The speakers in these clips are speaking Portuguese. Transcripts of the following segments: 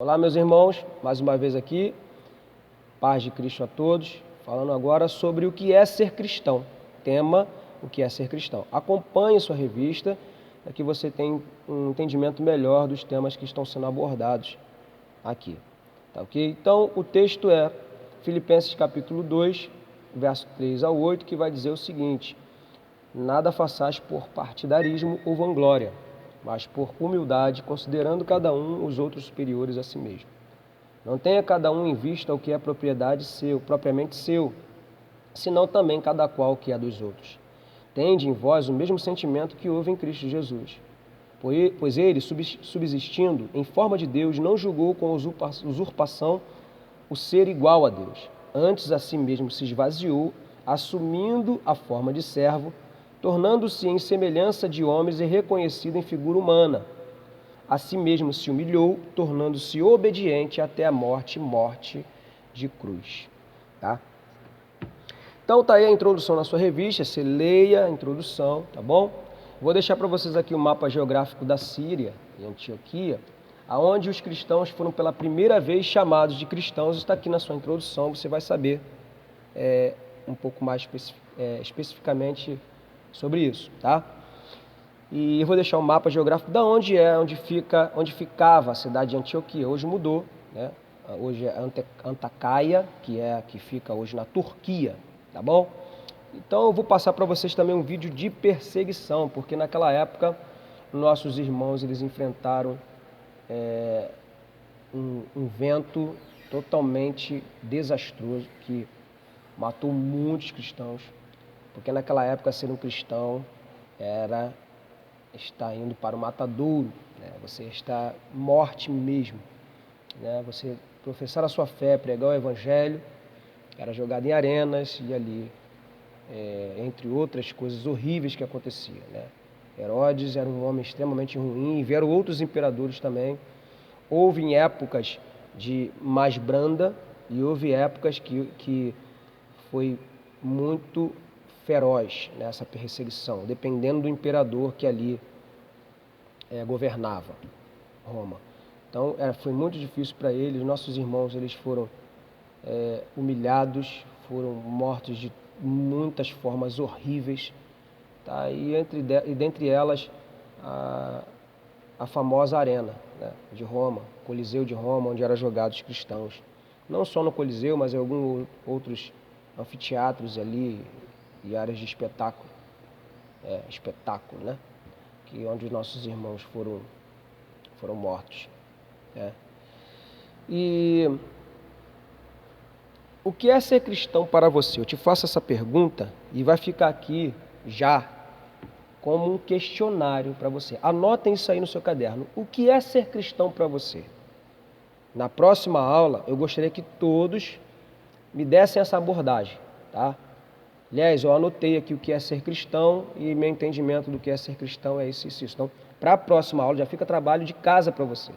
Olá, meus irmãos, mais uma vez aqui, paz de Cristo a todos, falando agora sobre o que é ser cristão, tema, o que é ser cristão. Acompanhe sua revista, para que você tenha um entendimento melhor dos temas que estão sendo abordados aqui, tá ok? Então, o texto é Filipenses capítulo 2, verso 3 a 8, que vai dizer o seguinte: nada façais por partidarismo ou vanglória, mas por humildade, considerando cada um os outros superiores a si mesmo. Não tenha cada um em vista o que é propriamente seu, senão também cada qual o que é dos outros. Tende em vós o mesmo sentimento que houve em Cristo Jesus. Pois ele, subsistindo em forma de Deus, não julgou com usurpação o ser igual a Deus. Antes a si mesmo se esvaziou, assumindo a forma de servo, tornando-se em semelhança de homens e reconhecido em figura humana. A si mesmo se humilhou, tornando-se obediente até a morte de cruz. Tá? Então tá aí a introdução na sua revista, você leia a introdução, tá bom? Vou deixar para vocês aqui o mapa geográfico da Síria e Antioquia, aonde os cristãos foram pela primeira vez chamados de cristãos. Está aqui na sua introdução, você vai saber um pouco mais especificamente sobre isso, tá? E eu vou deixar o mapa geográfico da onde ficava a cidade de Antioquia. Hoje mudou, né? Hoje é Antacaia, que fica hoje na Turquia, tá bom? Então eu vou passar para vocês também um vídeo de perseguição, porque naquela época nossos irmãos eles enfrentaram um vento totalmente desastroso que matou muitos cristãos, porque naquela época ser um cristão era estar indo para o matadouro, né? Você está morte mesmo, né? Você professar a sua fé, pregar o evangelho, era jogado em arenas e ali, entre outras coisas horríveis que aconteciam, né? Herodes era um homem extremamente ruim, e vieram outros imperadores também. Houve em épocas de mais branda e houve épocas que foi muito feroz nessa perseguição, dependendo do imperador que ali governava Roma. Então foi muito difícil para eles. Nossos irmãos eles foram humilhados, foram mortos de muitas formas horríveis, tá? E dentre elas a famosa arena, né, de Roma, Coliseu de Roma, onde eram jogados cristãos. Não só no Coliseu, mas em alguns outros anfiteatros ali e áreas de espetáculo, né? Onde nossos irmãos foram mortos. Né? E o que é ser cristão para você? Eu te faço essa pergunta e vai ficar aqui já como um questionário para você. Anotem isso aí no seu caderno. O que é ser cristão para você? Na próxima aula, eu gostaria que todos me dessem essa abordagem, tá? Aliás, eu anotei aqui o que é ser cristão e meu entendimento do que é ser cristão é isso. Então, para a próxima aula, já fica trabalho de casa para você.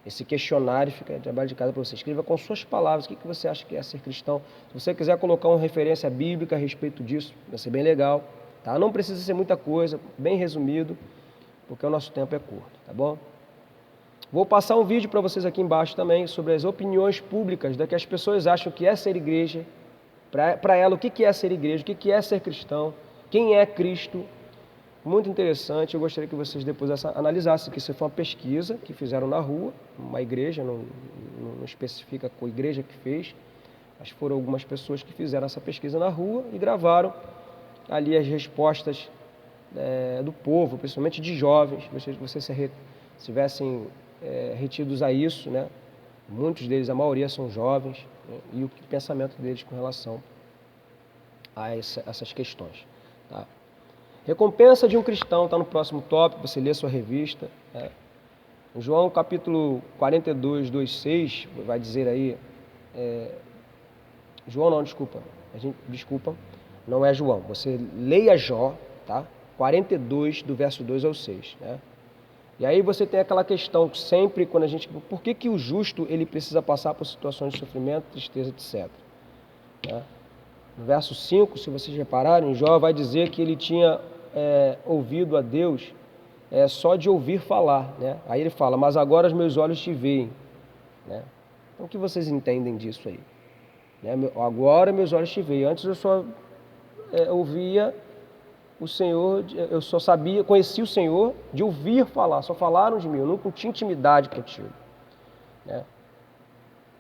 Esse questionário fica trabalho de casa para você. Escreva com suas palavras o que você acha que é ser cristão. Se você quiser colocar uma referência bíblica a respeito disso, vai ser bem legal. Tá? Não precisa ser muita coisa, bem resumido, porque o nosso tempo é curto, tá bom? Vou passar um vídeo para vocês aqui embaixo também sobre as opiniões públicas da que as pessoas acham que é ser igreja. Para ela, o que é ser igreja, o que é ser cristão, quem é Cristo. Muito interessante, eu gostaria que vocês depois analisassem, que isso foi uma pesquisa que fizeram na rua, uma igreja, não especifica qual igreja que fez, mas foram algumas pessoas que fizeram essa pesquisa na rua e gravaram ali as respostas do povo, principalmente de jovens. Gostaria que vocês se tivessem retidos a isso, né? Muitos deles, a maioria são jovens, né? E o pensamento deles com relação a essas questões. Tá? Recompensa de um cristão, está no próximo tópico, você lê a sua revista. Né? João capítulo 42, 2,6, vai dizer aí... João não, desculpa, não é João. Você leia Jó, tá? 42, do verso 2 ao 6, né? E aí você tem aquela questão que sempre, quando a gente... Por que o justo ele precisa passar por situações de sofrimento, tristeza, etc. Né? No verso 5, se vocês repararem, Jó vai dizer que ele tinha ouvido a Deus só de ouvir falar. Né? Aí ele fala, mas agora os meus olhos te veem. né? Então, o que vocês entendem disso aí? Né? Agora meus olhos te veem. Antes eu só ouvia o Senhor, eu só sabia, conhecia o Senhor de ouvir falar, só falaram de mim, eu nunca tinha intimidade contigo, né?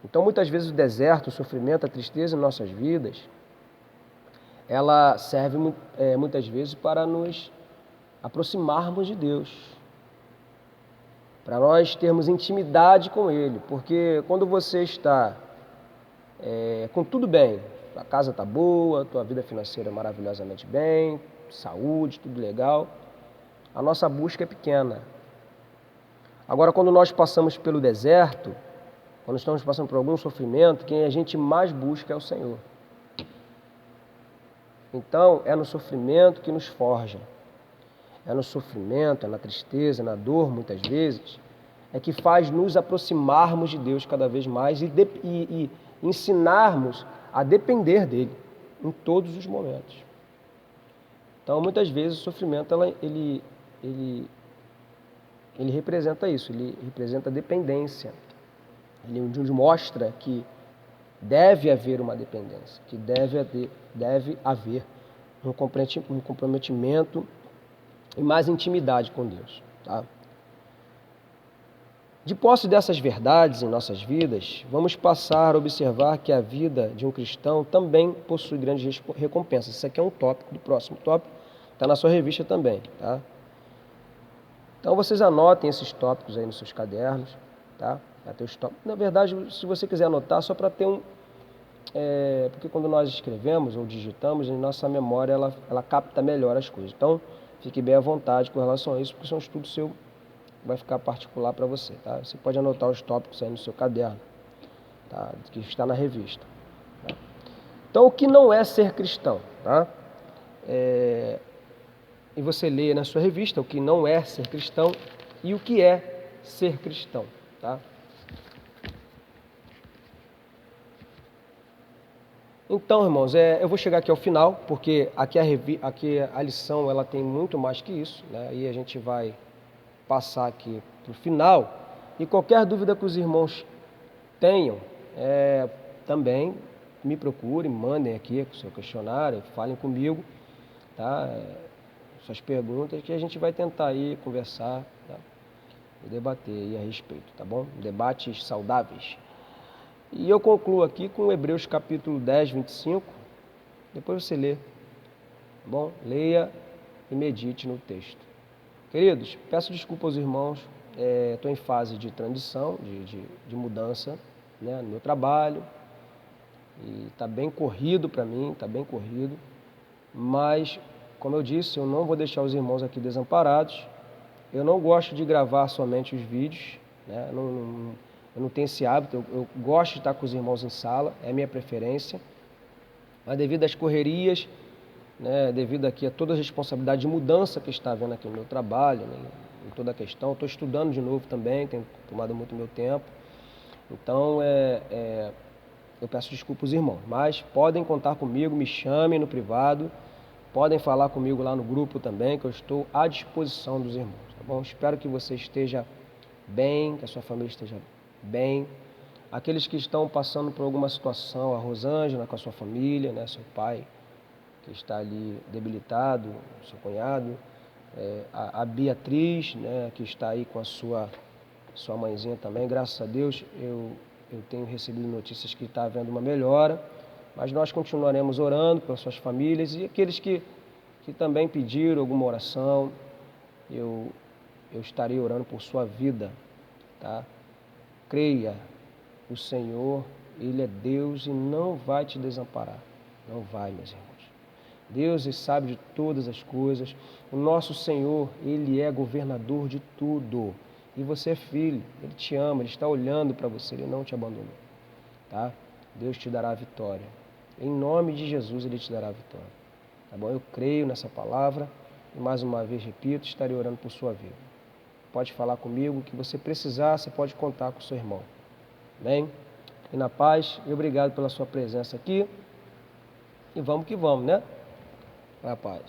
Então, muitas vezes o deserto, o sofrimento, a tristeza em nossas vidas, ela serve muitas vezes para nos aproximarmos de Deus, para nós termos intimidade com Ele, porque quando você está com tudo bem, a casa está boa, tua vida financeira maravilhosamente bem, saúde, tudo legal, a nossa busca é pequena. Agora, quando nós passamos pelo deserto, quando estamos passando por algum sofrimento, quem a gente mais busca é o Senhor. Então, é no sofrimento que nos forja. É no sofrimento, é na tristeza, na dor, muitas vezes, é que faz nos aproximarmos de Deus cada vez mais e ensinarmos a depender dEle em todos os momentos. Então, muitas vezes, o sofrimento ele representa isso, ele representa dependência. Ele nos mostra que deve haver uma dependência, que deve haver um comprometimento e mais intimidade com Deus. Tá? De posse dessas verdades em nossas vidas, vamos passar a observar que a vida de um cristão também possui grandes recompensas. Isso aqui é um tópico do próximo tópico, está na sua revista também. Tá? Então vocês anotem esses tópicos aí nos seus cadernos. Tá? Na verdade, se você quiser anotar, só para ter porque quando nós escrevemos ou digitamos, nossa memória ela capta melhor as coisas. Então, fique bem à vontade com relação a isso, porque isso é um estudo seu, vai ficar particular para você. Tá? Você pode anotar os tópicos aí no seu caderno, tá? Que está na revista. Tá? Então, o que não é ser cristão? Tá? E você lê na sua revista o que não é ser cristão e o que é ser cristão. Tá? Então, irmãos, eu vou chegar aqui ao final, porque aqui a lição ela tem muito mais que isso, né? E a gente vai passar aqui para o final. E qualquer dúvida que os irmãos tenham, também me procurem, mandem aqui o seu questionário, falem comigo, tá? Suas perguntas, que a gente vai tentar aí conversar, tá? E debater aí a respeito, tá bom? Debates saudáveis. E eu concluo aqui com Hebreus capítulo 10, 25. Depois você lê, tá bom? Leia e medite no texto. Queridos, peço desculpa aos irmãos, estou em fase de transição, de mudança, né, no meu trabalho. E está bem corrido para mim, está bem corrido. Mas, como eu disse, eu não vou deixar os irmãos aqui desamparados. Eu não gosto de gravar somente os vídeos, né? Eu não tenho esse hábito, eu gosto de estar com os irmãos em sala, é a minha preferência. Mas devido às correrias, né, devido aqui a toda a responsabilidade de mudança que está havendo aqui no meu trabalho, né, em toda a questão, estou estudando de novo também, tem tomado muito meu tempo. Então, eu peço desculpa aos irmãos, mas podem contar comigo, me chamem no privado, podem falar comigo lá no grupo também, que eu estou à disposição dos irmãos, tá bom? Espero que você esteja bem, que a sua família esteja bem. Aqueles que estão passando por alguma situação, a Rosângela com a sua família, né, seu pai que está ali debilitado, seu cunhado, a Beatriz, né, que está aí com a sua mãezinha também, graças a Deus eu tenho recebido notícias que está havendo uma melhora, mas nós continuaremos orando pelas suas famílias e aqueles que também pediram alguma oração, eu estarei orando por sua vida, tá? Creia, o Senhor, Ele é Deus e não vai te desamparar. Não vai, meus irmãos. Deus sabe de todas as coisas. O nosso Senhor, Ele é governador de tudo. E você é filho, Ele te ama, Ele está olhando para você, Ele não te abandonou. Tá? Deus te dará a vitória. Em nome de Jesus, Ele te dará a vitória. Tá bom? Eu creio nessa palavra e mais uma vez repito, estarei orando por sua vida. Pode falar comigo, o que você precisar, você pode contar com o seu irmão. Bem? E na paz, e obrigado pela sua presença aqui. E vamos que vamos, né? Na paz.